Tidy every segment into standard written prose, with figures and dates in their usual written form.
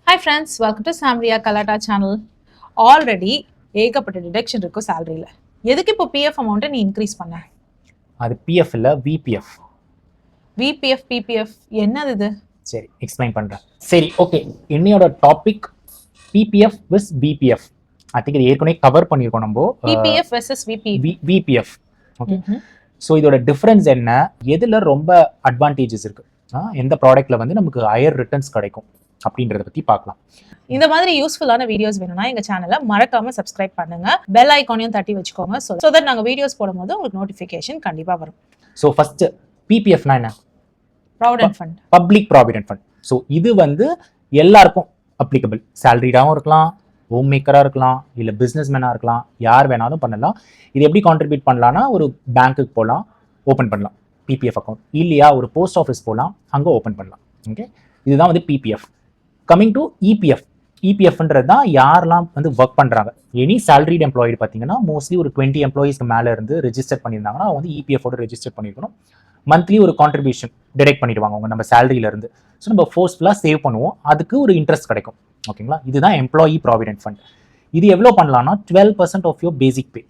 Hi friends, welcome to Samriya Kalata channel. Already ஏகப்பட்ட deduction இருக்கும் சேலரியில. எதுக்கு இப்போ பிஎஃப் அமௌண்ட்டை நீ இன்க்ரீஸ் பண்ண? அது பிஎஃப் இல்ல விபிஎஃப். விபிஎஃப் பிபிஎஃப் என்னது இது? சரி எக்ஸ்பிளைன் பண்றேன். சரி ஓகே, இன்னையோட topic PPF vs VPF. I think இது ஏற்கனவே கவர் பண்ணியிருக்கோம் நம்ம. PPF versus VPF. Okay, so இதோட டிஃபரன்ஸ் என்ன, எதுல ரொம்ப அட்வான்டேஜஸ் இருக்கு, எந்த ப்ராடக்ட்ல வந்து நமக்கு ஹையர் ரிட்டர்ன்ஸ் கிடைக்கும் அப்படின்றத பத்தி பார்க்கலாம். இந்த மாதிரி யூஸ்ஃபுல்லான வீடியோஸ் வேணும்னா எங்க சேனலை மறக்காம சப்ஸ்கிரைப் பண்ணுங்க, பெல் ஐகானையும் தட்டி வச்சுக்கோங்க. ஸோ தட் நாங்கள் வீடியோஸ் போடும்போது உங்களுக்கு நோட்டிஃபிகேஷன் கண்டிப்பா வரும். ஸோ ஃபர்ஸ்ட் பிபிஎஃப்னா என்ன? Provident fund, public provident fund. So இது வந்து எல்லாருக்கும் அப்ளிகபிள். சேலரிடாகவும் இருக்கலாம், ஹோம் மேக்கராக இருக்கலாம், இல்லை பிஸ்னஸ் மேனாக இருக்கலாம், யார் வேணாலும் பண்ணலாம். இது எப்படி கான்ட்ரிபியூட் பண்ணலாம்னா, ஒரு பேங்க்குக்கு போகலாம், ஓப்பன் பண்ணலாம் பிபிஎஃப் அக்கௌண்ட், இல்லையா ஒரு போஸ்ட் ஆஃபீஸ் போகலாம், அங்கே ஓப்பன் பண்ணலாம். ஓகே, இதுதான் வந்து பிபிஎஃப். Coming to EPF. இபிஎஃப்ன்றது தான் யாரெல்லாம் வந்து ஒர்க் பண்ணுறாங்க, எனி சேலரிட் எம்ப்ளாயிடு பார்த்தீங்கன்னா மோஸ்ட்லி ஒரு 20 எம்ப்ளாயிஸ்க்கு மேலே இருந்து ரெஜிஸ்டர் பண்ணியிருந்தாங்கன்னா அவங்க வந்து இபிஎஃபோட ரெஜிஸ்டர் பண்ணியிருக்கணும். மந்த்லி ஒரு கான்ட்ரிபியூஷன் டிடெக்ட் பண்ணிடுவாங்க அவங்க நம்ம சேலரியிலேருந்து. ஸோ நம்ம ஃபோர்ஸ்ஃபுல்லாக சேவ் பண்ணுவோம், அதுக்கு ஒரு இன்ட்ரெஸ்ட் கிடைக்கும். ஓகேங்களா, இதுதான் எம்ப்ளாயி ப்ராவிடென்ட் ஃபண்ட். இது எவ்வளோ பண்ணலாம்னா 12% of your basic pay.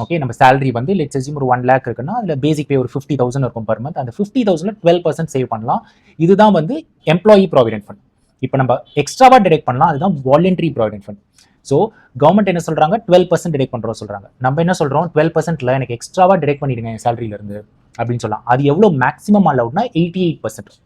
Okay, நம்ம சேலரி வந்து லெட்ஸ் அஸ்யூம் ஒரு 1 lakh இருக்குன்னா அதில் பேசிக் பே ஒரு 50,000 இருக்கும் பர் மந்த். அந்த 50,000ல 12% சேவ் பண்ணலாம். இதுதான் வந்து எம்ப்ளாயி ப்ராவிடென்ட் ஃபண்ட். இப்போ நம்ம எக்ஸ்ட்ராவா டிடெக்ட் பண்ணலாம், அதுதான் voluntary provident fund. So government என்ன சொல்றாங்க, 12% டிடெக்ட் பண்றோம் சொல்றாங்க. நம்ம என்ன சொல்றோம், 12%ல எனக்கு எக்ஸ்ட்ராவா டிடெக்ட் பண்ணிடுங்க என் சேலரியில இருந்து அப்படின்னு சொல்லலாம். அது எவ்வளோ மேக்ஸிமம் அலவுட்னா 88%.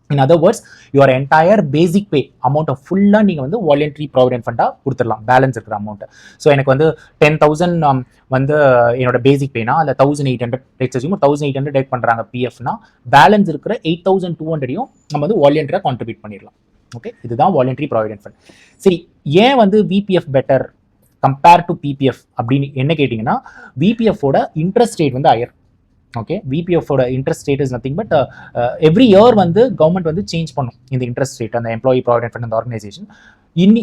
In other words, your entire basic pay amount ஃபுல்லாக நீங்கள் வந்து வாலண்டரி ப்ராவிடென்ட் ஃபண்டாக கொடுத்துடலாம், பேலன்ஸ் இருக்கிற அமௌண்ட். ஸோ எனக்கு வந்து 10,000 வந்து என்னோட பேசிக் பேனா அதில் 1,800 1,800 டிடெக்ட் பண்ணுறாங்க பிஎஃப்னா, பேலன்ஸ் இருக்கிற 8,200 நம்ம வந்து வாலண்டரியாக கான்ட்ரிபியூட் பண்ணிடலாம். ஓகே, இதுதான் வாலண்டரி ப்ராவிடென்ட் ஃபண்ட். சரி, ஏன் வந்து VPF better compare to PPF அப்படின்னு என்ன கேட்டிங்கன்னா, விபிஎஃபோட இன்ட்ரெஸ்ட் ரேட் வந்து ஹையர். ஓகே, விபிஎஃபோட interest rate is nothing but every year வந்து கவர்மெண்ட் வந்து சேஞ்ச் பண்ணும் இந்த இன்ட்ரெஸ்ட் ரேட், அந்த எம்ப்ளாயி ப்ராவிடென்ட் ஃபண்ட் அந்த ஆர்கனைசேஷன்.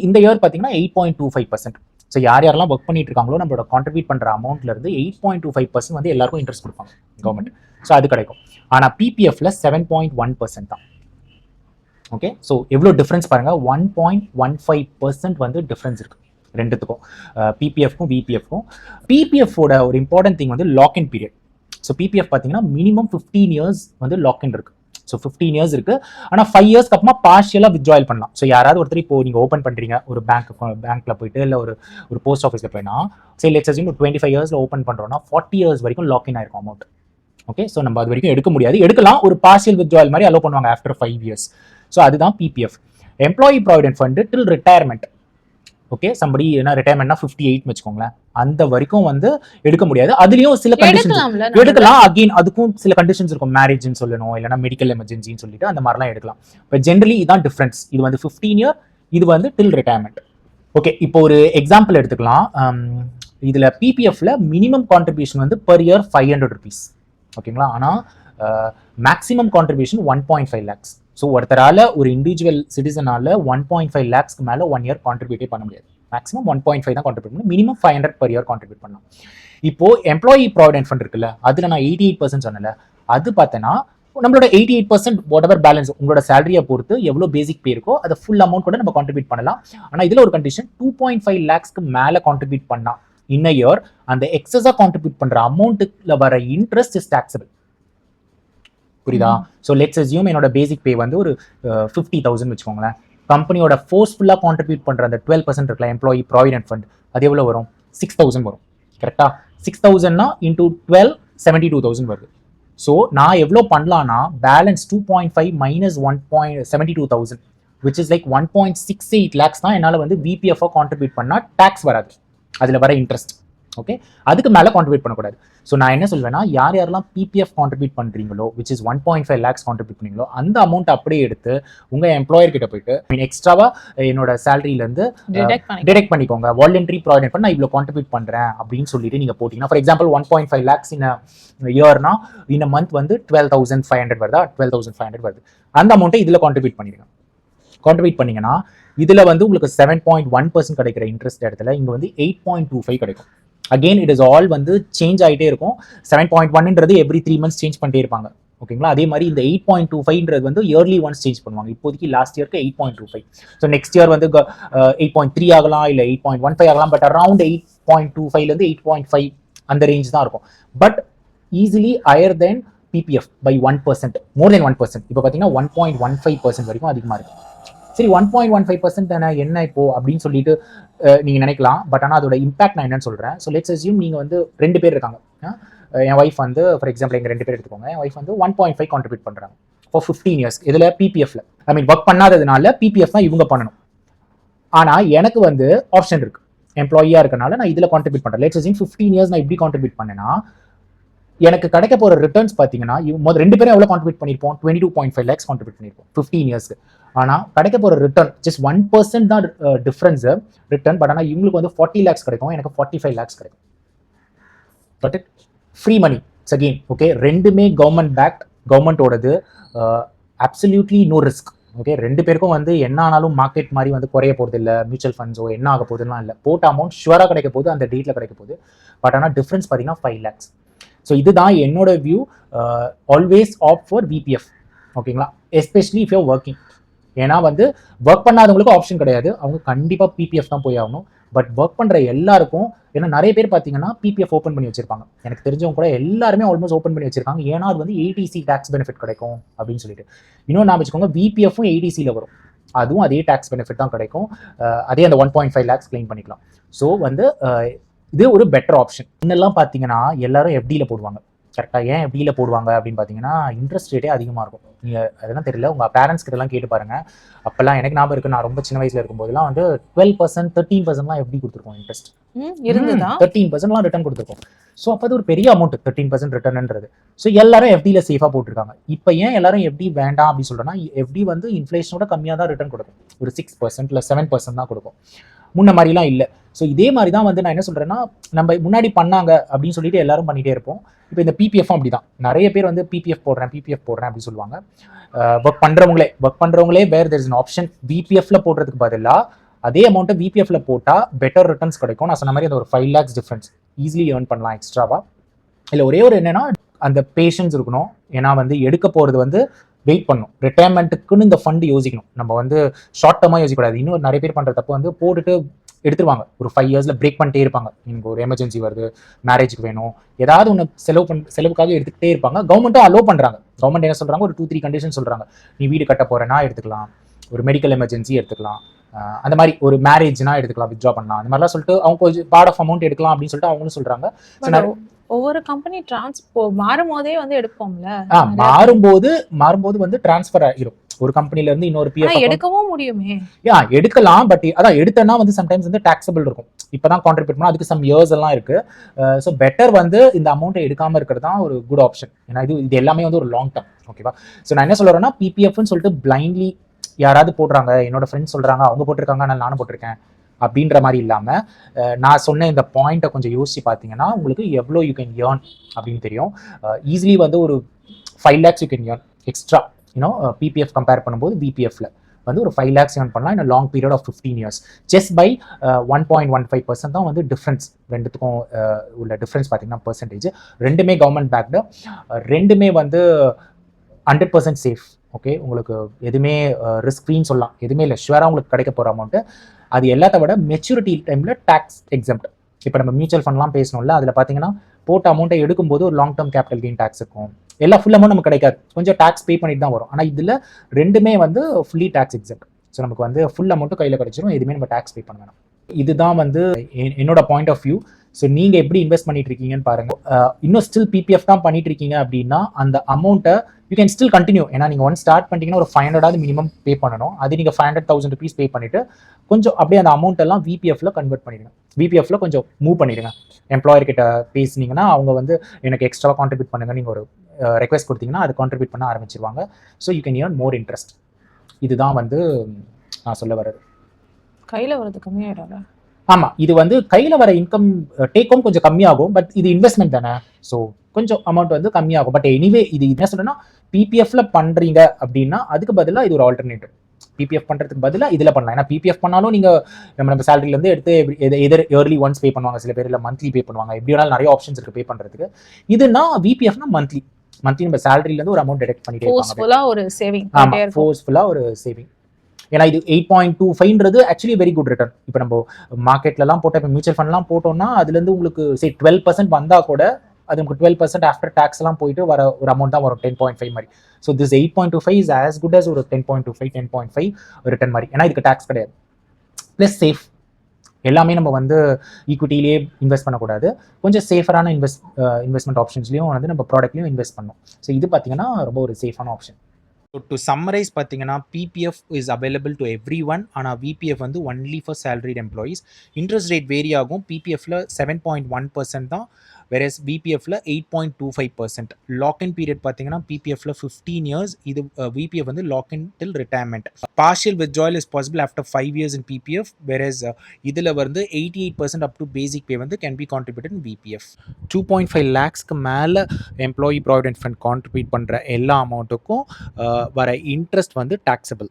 இந்த இயர் பார்த்தீங்கன்னா 8.25%. ஸோ யாரெல்லாம் ஒர்க் பண்ணிட்டு இருக்காங்களோ நம்மளோட கான்ட்ரிபியூட் பண்ணுற அமௌண்ட்ல இருந்து 8.25% வந்து எல்லாருக்கும் இன்ட்ரெஸ்ட் கொடுப்பாங்க கவர்மெண்ட். ஸோ அது கிடைக்கும். ஆனால் பிபிஎஃப்ல 7.1% தான். ஓகே, ஸோ எவ்வளோ டிஃப்ரென்ஸ் பாருங்க, 1.15% வந்து டிஃப்ரென்ஸ் இருக்கு ரெண்டுத்துக்கும், பிபிஎஃப்க்கும் விபிஎஃப்க்கும். பிபிஎஃபோட ஒரு இம்பார்ட்டன்ட் திங் வந்து log in period. So PPF பார்த்தீங்கன்னா மினிமம் 15 years வந்து லாக் இன் இருக்கு. ஸோ 15 years இருக்கு. ஆனால் 5 years அப்புறமா பார்ஷியலாக வித்ட்ராயல் பண்ணலாம். ஸோ யாராவது ஒருத்தர் இப்போ நீங்கள் ஓப்பன் பண்ணுறீங்க ஒரு பேங்க்ல போயிட்டு, இல்லை ஒரு போஸ்ட் ஆஃபீஸில் போயினா, சரி லெட்ஸ் அஸ்யூம் ஒரு 25 years ஓப்பன் பண்ணுறோம்னா 40 years வரைக்கும் லாக் இன் ஆயிருக்கும் அமௌண்ட். ஓகே, ஸோ நம்ம அது வரைக்கும் எடுக்க முடியாது, எடுக்கலாம், ஒரு பார்ஷியல் வித்ட்ராயல் மாதிரி அலோவ் பண்ணுவாங்க ஆஃப்டர் 5 years. ஸோ அதுதான் பிபிஎஃப். எம்ப்ளாயி ப்ராவிடென்ட் ஃபண்ட் டில் ரிட்டையர்மெண்ட். ஓகே, சம்படி என்ன ரிட்டையர்மெண்ட்னா 58 வச்சுக்கோங்களேன், அந்த வரைக்கும் வந்து எடுக்க முடியாது. அதுலயும் சில கண்டிஷன்ஸ் எடுக்கலாம். அகைன் அதுக்கும் சில கண்டிஷன்ஸ் இருக்கும், மேரேஜ்னு சொல்லணும், இல்லைனா மெடிக்கல் எமர்ஜென்சின்னு சொல்லிட்டு அந்த மாதிரிலாம் எடுக்கலாம். இப்போ ஜென்ரலி இதான் டிஃபரன்ஸ். இது வந்து 15 year, இது வந்து டில் ரிட்டையர்மெண்ட். ஓகே, இப்போ ஒரு எக்ஸாம்பிள் எடுத்துக்கலாம். இதுல பிபிஎஃப்ல மினிமம் கான்ட்ரிபியூஷன் வந்து per year 500 rupees. ஓகேங்களா, ஆனால் மேக்ஸிமம் கான்ட்ரிபியூஷன் 1.5 lakhs. ஸோ ஒருத்தரால ஒரு இண்டிவிஜுவல் சிட்டிசனால 1.5 lakhs மேலே 1 year கான்ட்ரிபியூட்டே பண்ண முடியாது. மேக்ஸிமம் 1.5 தான் கான்ட்ரிபியூட் பண்ணணும், மினிமம் 500 per year கான்ட்ரிபியூட் பண்ணலாம். இப்போ எம்ப்ளாயி ப்ராவிடென்ட் ஃபண்ட் இருக்குல்ல, அதில் நான் 88% சொன்னல, அது பார்த்தேன்னா நம்மளோட 88% வாட் எவர் பேலன்ஸ் உங்களோட சேலரியை பொறுத்து எவ்வளோ பேசிக் பே இருக்கோ அதை ஃபுல் அமௌண்ட் கூட நம்ம கான்ட்ரிபியூட் பண்ணலாம். ஆனால் இதில் ஒரு கண்டிஷன், 2.5 lakhsக்கு மேலே கான்ட்ரிபியூட் பண்ணா இன் அ இயர் அந்த எக்ஸஸாக கான்ட்ரிபியூட் பண்ணுற அமௌண்ட்டுல வர இன்ட்ரெஸ்ட் இஸ் டாக்ஸபிள். புரியுதா? ஸோ லெட்ஸ் அஸ்யூம் என்னோட பேசிக் பே வந்து ஒரு 50,000 வச்சுக்கோங்களேன். கம்பெனியோட ஃபோர்ஸ்ஃபுல்லாக கான்ட்ரிபியூட் பண்ணுற அந்த 12% இருக்குல்ல எம்ப்ளாயி ப்ராவிடென்ட் ஃபண்ட், அது எவ்வளோ வரும்? 6,000 வரும். கரெக்டா? 6,000னா இன்டூ 12 72,000 வருது. ஸோ நான் எவ்வளோ பண்ணலான்னா balance 2.5 minus 1.72,000 which is like 1.68 lakhs தான் என்னால் வந்து விபிஎஃப்ஓ கான்ட்ரிபியூட் பண்ணால் டேக்ஸ் வராது, அதில் வர இன்ட்ரெஸ்ட். ஓகே, அதுக்கு மேலே கான்ட்ரிபியூட் பண்ணக்கூடாது. ஸோ நான் என்ன சொல்வேன்னா, யாரெல்லாம் பிபிஎஃப் கான்ட்ரிபியூட் பண்ணுறீங்களோ விச் இஸ் 1.5 lakhs கான்ட்ரிபியூட் பண்ணீங்களோ அந்த அமௌண்ட் அப்படியே எடுத்து உங்கள் எம்ப்ளாயர் கிட்ட போயிட்டு எக்ஸ்ட்ராவா என்னோட சேலரியிலேருந்து டிடெக்ட் பண்ணிக்கோங்க, வாலண்டரி ப்ராவிடென்ட் ஃபண்ட் நான் இவ்வளோ கான்ட்ரிபியூட் பண்ணுறேன் அப்படின்னு சொல்லிட்டு நீங்கள் போட்டிங்கன்னா, ஃபார் எக்ஸாம்பிள் 1.5 lakhs இன் இயர்னா இன் மந்த் வந்து 12,500 வருதா, 12,500 வருது. அந்த அமௌண்ட்டை இதில் கான்ட்ரிபியூட் பண்ணிடுங்க. கான்ட்ரிபியூட் பண்ணீங்கன்னா இதில் வந்து உங்களுக்கு 7.1% கிடைக்கிற இன்ட்ரெஸ்ட் இடத்துல இங்கே வந்து 8.25 கிடைக்கும். அகெயின் இட் இஸ் ஆல் வந்து சேஞ்ச் ஆகிட்டே இருக்கும். 7.1ன்றது எவ்ரி 3 months சேஞ்ச் பண்ணிட்டே இருப்பாங்க. ஓகேங்களா. அதே மாதிரி இந்த 8.25ன்றது வந்து இயர்லி ஒன்ஸ் சேஞ்ச் பண்ணுவாங்க. இப்போதைக்கு லாஸ்ட் இயர்க்கு 8.25. ஸோ நெக்ஸ்ட் இயர் வந்து 8.3 ஆகலாம், இல்லை 8.15 ஆகலாம். பட் அரௌண்ட் 8.25லேருந்து 8.5 அந்த ரேஞ்ச் தான் இருக்கும். But easily higher than PPF by 1%, more than 1%. இப்போ பார்த்தீங்கன்னா 1.15% வரைக்கும் அதிகமாக இருக்கு. சரி, 1.15% தானே என்ன இப்போ அப்படின்னு சொல்லிட்டு நீங்கள் நினைக்கலாம். பட் ஆனால் அதோட இம்பாக்ட் நான் என்னன்னு சொல்கிறேன். ஸோ லெட்ஸ் அஸ்யூம் நீங்கள் வந்து 2 பேர் இருக்காங்க. என் ஒய்ஃப் வந்து ஃபார் எக்ஸாம்பிள் எங்கள் 2 பேர் எடுத்துக்கோங்க. என் ஒய்ஃப் வந்து 1.5 கான்ட்ரிபியூட் பண்ணுறாங்க ஃபார் 15 இயர்ஸ். இதில் பிபிஎஃப்ல ஒர்க் பண்ணாததுனால பிபிஎஃப் தான் இவங்க பண்ணணும். ஆனால் எனக்கு வந்து ஆப்ஷன் இருக்கு, எம்ப்ளாயியாக இருக்கனால நான் இதில் கான்ட்ரிபியூட் பண்ணுறேன். லெட்ஸ் அஸ்யூம் 15 இயர்ஸ் நான் இப்படி கான்ட்ரிபியூட் பண்ணேன்னா எனக்கு கிடைக்க போகிற ரிட்டர்ன்ஸ் பார்த்தீங்கன்னா 2 பேரும் எவ்வளோ கான்ட்ரிபியூட் பண்ணியிருப்போம்? 22.5 lakhs கான்ட்ரிபியூட் பண்ணியிருப்போம் 15 இயர்ஸ்க்கு. ஆனால் கிடைக்க போகிற ரிட்டர்ன் ஜஸ்ட் 1% தான் டிஃப்ரென்ஸ் ரிட்டர்ன். பட் ஆனால் இவங்களுக்கு வந்து 40 lakhs கிடைக்கும், எனக்கு 45 lakhs கிடைக்கும். But it free money again. Okay, ரெண்டுமே கவர்மெண்ட் பேக்ட், கவர்மெண்ட்டோடது, அப்சல்யூட்லி நோ ரிஸ்க். ஓகே, 2 பேருக்கும் வந்து என்ன ஆனாலும் மார்க்கெட் மாதிரி வந்து குறைய போகிறது இல்லை, மியூச்சுவல் ஃபண்ட்ஸோ என்ன ஆக போகுதுலாம் இல்லை. போட்ட அமௌண்ட் ஷுவராக கிடைக்க போகுது, அந்த டேட்டில் கிடைக்க போகுது. பட் ஆனால் டிஃப்ரென்ஸ் பார்த்தீங்கன்னா 5 lakhs. ஸோ இதுதான் என்னோட view. Always opt for VPF. ஓகேங்களா, எஸ்பெஷலி இஃப் யூர் ஒர்க்கிங். ஏன்னா வந்து ஒர்க் பண்ணாதவங்களுக்கு ஆப்ஷன் கிடையாது, அவங்க கண்டிப்பாக பிபிஎஃப் தான் போய் ஆகணும். பட் ஒர்க் பண்ணுற எல்லாருக்கும், ஏன்னா நிறைய பேர் பார்த்தீங்கன்னா பிபிஎஃப் ஓப்பன் பண்ணி வச்சிருப்பாங்க. எனக்கு தெரிஞ்சவங்க கூட எல்லாருமே ஆல்மோஸ்ட் ஓப்பன் பண்ணி வச்சிருக்காங்க. ஏன்னா அது வந்து ஏடிசி டேக்ஸ் பெனிஃபிட் கிடைக்கும் அப்படின்னு சொல்லிட்டு. இன்னும் நான் வச்சுக்கோங்க, விபிஎஃப்பும் ஏடிசியில் வரும், அதுவும் அதே டேக்ஸ் பெனிஃபிட் தான் கிடைக்கும். அதே அந்த 1.5 lakhs கிளைம் பண்ணிக்கலாம். ஸோ வந்து இது ஒரு பெட்டர் ஆப்ஷன். இன்னெல்லாம் பார்த்தீங்கன்னா எல்லாரும் எஃப்டியில் போடுவாங்க. கரெக்டாக ஏன் எஃப்டியில் போடுவாங்க அப்படின்னு பார்த்தீங்கன்னா இன்ட்ரெஸ்ட் ரேட்டே அதிகமாக இருக்கும். நீங்கள் அதெல்லாம் தெரியல, உங்கள் பேரண்ட்ஸ் கிட்டலாம் கேட்டு பாருங்கள். அப்போல்லாம் எனக்கு ஞாபகம் இருக்குது, நான் ரொம்ப சின்ன வயசில் இருக்கும்போதெல்லாம் வந்து 12%, 13%லாம் எஃப்டி கொடுத்துருக்கோம். இன்ட்ரெஸ்ட் 13%லாம் ரிட்டர்ன் கொடுத்துருக்கோம். ஸோ அப்போ அது ஒரு பெரிய அமௌண்ட், 13% ரிட்டர்ன்ன்றது. ஸோ எல்லாரும் எஃப்டியில் சேஃபாக போட்டிருக்காங்க. இப்போ ஏன் எல்லாரும் எஃப்டி வேண்டாம் அப்படின்னு சொல்கிறேன்னா, எஃப்டி வந்து இன்ஃப்ளேஷனோட கம்மியாக தான் ரிட்டர்ன் கொடுக்கும். ஒரு 6% இல்லை 7% தான் கொடுக்கும், முன்ன மாதிரிலாம் இல்லை. ஸோ இதே மாதிரி தான் வந்து நான் என்ன சொல்கிறேன்னா, நம்ம முன்னாடி பண்ணாங்க அப்படின்னு சொல்லிட்டு எல்லாரும் பண்ணிகிட்டே இருப்போம். இப்போ இந்த பிபிஎஃப் அப்படி தான். நிறைய பேர் வந்து பிபிஎஃப் போடுறேன் அப்படின்னு சொல்லுவாங்க. ஒர்க் பண்ணுறவங்களே வேறு தேர் இஸ் அன் ஆப்ஷன். பிபிஎஃப்ல போடுறதுக்கு பதிலாக அதே அமௌண்ட்டை விபிஎஃப்ல போட்டால் பெட்டர் ரிட்டர்ன்ஸ் கிடைக்கும். நான் சொன்ன மாதிரி அந்த ஒரு 5 lakhs டிஃப்ரென்ஸ் ஈஸிலி ஏர்ன் பண்ணலாம் எக்ஸ்ட்ராவா. இல்லை ஒரே ஒரு என்னன்னா, அந்த பேஷன்ஸ் இருக்கணும். ஏன்னா வந்து எடுக்க போகிறது வந்து வெயிட் பண்ணணும். ரிட்டையர்மெண்ட்டுக்குன்னு இந்த ஃபண்ட் யோசிக்கணும். நம்ம வந்து ஷார்ட் டர்மாக யோசிக்கக்கூடாது. இன்னும் நிறைய பேர் பண்ணுற தப்பு வந்து போட்டுட்டு எடுத்துருவாங்க, ஒரு 5 இயர்ஸில் பிரேக் பண்ணிட்டே இருப்பாங்க. எனக்கு ஒரு எமர்ஜென்சி வருது, மேரேஜுக்கு வேணும், ஏதாவது ஒன்று செலவுக்காக எடுத்துக்கிட்டே இருப்பாங்க. கவர்மெண்ட்டும் அலோவ் பண்ணுறாங்க. கவர்மெண்ட் என்ன சொல்கிறாங்க, ஒரு 2-3 கண்டிஷன் சொல்கிறாங்க. நீ வீடு கட்ட போகிறேன்னா எடுத்துக்கலாம், ஒரு மெடிக்கல் எமர்ஜென்சி எடுத்துக்கலாம், அந்த மாதிரி ஒரு மேரேஜ்னா எடுத்துக்கலாம், வித்ட்ரா பண்ணலாம், அந்த மாதிரிலாம் சொல்லிட்டு அவங்க கொஞ்சம் பார்ட் ஆஃப் அமௌண்ட் எடுக்கலாம் அப்படின்னு சொல்லிட்டு அவங்களும் சொல்கிறாங்க. ஒவ்வொரு கம்பெனி மாறும் போதே வந்து எடுப்போம்ல, மாறும்போது வந்து டிரான்ஸ்ஃபர் ஆகிடும் ஒரு கம்பெனில இருந்து இன்னொரு பிஎஃப். எடுக்கவும் முடியுமே. எடுக்கலாம். பட் அதான் எடுத்தனா வந்து சம்டைம்ஸ் வந்து டாக்ஸபிள் இருக்கும். இப்பதான் கான்ட்ரிபியூட் பண்ணா அதுக்கு சம் இயர்ஸ் எல்லாம் இருக்கு. ஸோ பெட்டர் வந்து இந்த அமௌண்ட்டை எடுக்காம இருக்கிறது தான் ஒரு குட் ஆப்ஷன். ஏன்னா இது எல்லாமே வந்து ஒரு லாங் டர்ம். ஓகேவா. ஸோ நான் என்ன சொல்றேன்னா, பிபிஎஃப்னு சொல்லிட்டு பிளைண்ட்லி யாராவது போடுறாங்க, என்னோட ஃப்ரெண்ட்ஸ் சொல்றாங்க அவங்க போட்டிருக்காங்க, அதனால நானும் போட்டிருக்கேன் அப்படின்ற மாதிரி இல்லாமல், நான் சொன்ன இந்த பாயிண்ட்டை கொஞ்சம் யோசிச்சு பார்த்தீங்கன்னா உங்களுக்கு எவ்வளோ யூ கேன் ஏர்ன் அப்படின்னு தெரியும். ஈஸிலி வந்து ஒரு 5 lakhs you can earn extra. PPF compare பண்ணும்போது பிபிஎஃப்ல வந்து ஒரு 5 lakhs ஏர்ன் பண்ணலாம் in a long period of 15 years just by 1.15% தான் வந்து டிஃப்ரென்ஸ். ரெண்டுத்துக்கும் உள்ள டிஃப்ரென்ஸ் பார்த்தீங்கன்னா பர்சன்டேஜ். ரெண்டுமே கவர்மெண்ட் பேக்டு, ரெண்டுமே வந்து 100% சேஃப். ஓகே, உங்களுக்கு எதுவுமே ரிஸ்க் ஃப்ரீன்னு சொல்லலாம், எதுவுமே இல்லை, ஷுவராக உங்களுக்கு கிடைக்க போகிற அமௌண்ட்டு. அது எல்லாத்த விட மெச்சூரிட்டி டைமில் டேக்ஸ் எக்ஸம்ப்ட். இப்போ நம்ம மியூச்சுவல் ஃபண்ட்லாம் பேசணும்ல, அதில் பார்த்தீங்கன்னா போட்ட அமௌண்ட்டை எடுக்கும்போது ஒரு long term capital gain tax இருக்கும். எல்லா ஃபுல் அமௌண்ட் நமக்கு கிடைக்காது, கொஞ்சம் டேக்ஸ் பே பண்ணிட்டு தான் வரும். ஆனால் இதில் ரெண்டுமே வந்து ஃபுல்லி டேக்ஸ் எக்ஸம்ப்ட். ஸோ நமக்கு வந்து ஃபுல் அமௌண்ட்டும் கையில் கிடைச்சிடும், எதுவுமே நம்ம டேக்ஸ் பே பண்ண வேணாம். இதுதான் வந்து என்னோட பாயிண்ட் ஆஃப் வியூ. ஸோ நீங்கள் எப்படி இன்வெஸ்ட் பண்ணிட்டு இருக்கீங்கன்னு பாருங்க. இன்னும் ஸ்டில் பிபிஎஃப் தான் பண்ணிட்டு இருக்கீங்க அப்படின்னா அந்த அமௌண்ட்டை யூ கேன் ஸ்டில் கண்டினியூ. ஏன்னா நீங்கள் ஒன் ஸ்டார்ட் பண்ணிட்டீங்கன்னா ஒரு 500 மினிமம் பே பண்ணணும். அது நீங்கள் 500,000 rupees பே பண்ணிட்டு கொஞ்சம் அப்படியே அந்த அமௌண்ட் எல்லாம் விபிஎஃப்ல கன்வெர்ட் பண்ணிடுங்க. விபிஎஃப்ல கொஞ்சம் மூவ் பண்ணிடுங்க. எம்ப்ளாயர் கிட்ட பேசினீங்கன்னா அவங்க வந்து எனக்கு எக்ஸ்ட்ரா கான்ட்ரிபியூட் பண்ணுங்க, நீங்கள் ஒரு ரெக்வெஸ்ட் கொடுத்தீங்கன்னா அது கான்ட்ரிபியூட் பண்ண ஆரம்பிச்சிருவாங்க. So you can earn more interest. இதுதான் வந்து நான் சொல்ல வர்றது. கையில் வரது கம்மியாயிடாதா? ஆமாம், இது வந்து கையில் வர இன்கம் டேக் ஹோம் கொஞ்சம் கம்மியாகும். பட் இது இன்வெஸ்ட்மெண்ட் தானே, ஸோ கொஞ்சம் அமௌண்ட் வந்து கம்மியாகும். பட் எனிவே இது என்ன சொல்றேன்னா, பிபிஎஃப்ல பண்றீங்க அப்படின்னா அதுக்கு பதிலாக இது ஒரு ஆல்டர்னேட்டிவ். பிபிஎஃப் பண்றதுக்கு பதிலாக இதில் பண்ணலாம். ஏன்னா பிபிஎஃப் பண்ணாலும் நீங்கள் நம்ம சேலரியிலேருந்து எடுத்து எதர் இயர்லி ஒன்ஸ் பே பண்ணுவாங்க, சில பேர் இல்லை மந்த்லி பே பண்ணுவாங்க. எப்படி வேணாலும் நிறைய ஆப்ஷன்ஸ் இருக்குது பே பண்ணுறதுக்கு. இதுனா விபிஎஃப்னா மந்த்லி. மந்த்லி நம்ம சேலரியிலேருந்து ஒரு அமௌண்ட் டிடெக்ட் பண்ணிட்டே இருப்பாங்க. ஃபோர்ஸ்ஃபுல்லா ஒரு சேவிங் ஆமா, பண்ணிட்டே இருக்கும். ஃபோர்ஸ்ஃபுல்லாக ஒரு சேவிங். ஏன்னா இது 8.25ன்றது ஆக்சுவலி வெரி குட் ரிட்டர்ன். இப்போ நம்ம மார்க்கெட்லலாம் போட்ட இப்போ மியூச்சுவல் ஃபண்ட்லாம் போட்டோம்னா அதுலேருந்து உங்களுக்கு 12% வந்தால் கூட அது உங்களுக்கு 12% ஆஃப்டர் டேக்ஸ்லாம் போயிட்டு வர ஒரு அமௌண்ட் தான் வரும் 10.5 மாதிரி. So this 8.25 is as good as ஒரு 10.25 10.5 ரிட்டர்ன் மாதிரி. ஏன்னா இதுக்கு டேக்ஸ் கிடையாது, ப்ளஸ் சேஃப். எல்லாமே நம்ம வந்து ஈக்விட்டிலேயே இன்வெஸ்ட் பண்ணக்கூடாது, கொஞ்சம் சேஃபரான இன்வெஸ்ட்மெண்ட் ஆப்ஷன்ஸ்லையும் வந்து நம்ம ப்ராடக்ட்லையும் இன்வெஸ்ட் பண்ணணும். ஸோ இது பார்த்தீங்கன்னா ரொம்ப ஒரு சேஃபான ஆப்ஷன். ஸோ டு சம்மரைஸ் பார்த்தீங்கன்னா PPF is available to every one. ஆனால் விபிஎஃப் வந்து only for salaried employees. Interest rate vary ஆகும். பிபிஎஃப்ல 7.1% தான், வெரஸ் பிபிஎஃப்ல 8.25%. லாக்இன் பீரியட் பார்த்தீங்கன்னா பிபிஎஃப்ல 15 years, இது விபிஎஃப் வந்து login till retirement. Partial withdrawal is possible after 5 years in PPF, versus இதில் வந்து 88% அப் டு பேசிக் பே வந்து can be contributed in VPF. 2.5 lakhsக்கு மேலே எம்ப்ளாயி ப்ராவிடென்ட் ஃபண்ட் கான்ட்ரிபியூட் பண்ணுற எல்லா அமௌண்ட்டுக்கும் வர இன்ட்ரெஸ்ட் வந்து டாக்ஸபிள்.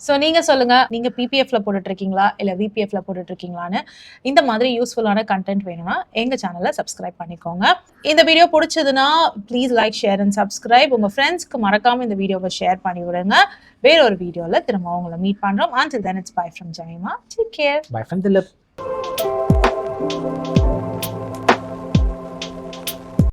ஸோ நீங்க சொல்லுங்க, நீங்க பிபிஎஃப்ல போட்டுட்டு இருக்கீங்களா இல்ல விபிஎஃப்ல போட்டுட்டு இருக்கீங்களான்னு. இந்த மாதிரி யூஸ்ஃபுல்லான கண்டென்ட் வேணும்னா எங்க சேனலை சப்ஸ்கிரைப் பண்ணிக்கோங்க. இந்த வீடியோ பிடிச்சதுன்னா please like, share and subscribe. உங்க ஃப்ரெண்ட்ஸ்க்கு மறக்காம இந்த வீடியோவை ஷேர் பண்ணி விடுங்க. வேற ஒரு வீடியோல திரும்ப உங்களை மீட் பண்றோம். Until then, it's bye from Jamima. Take care. Bye from Dilip.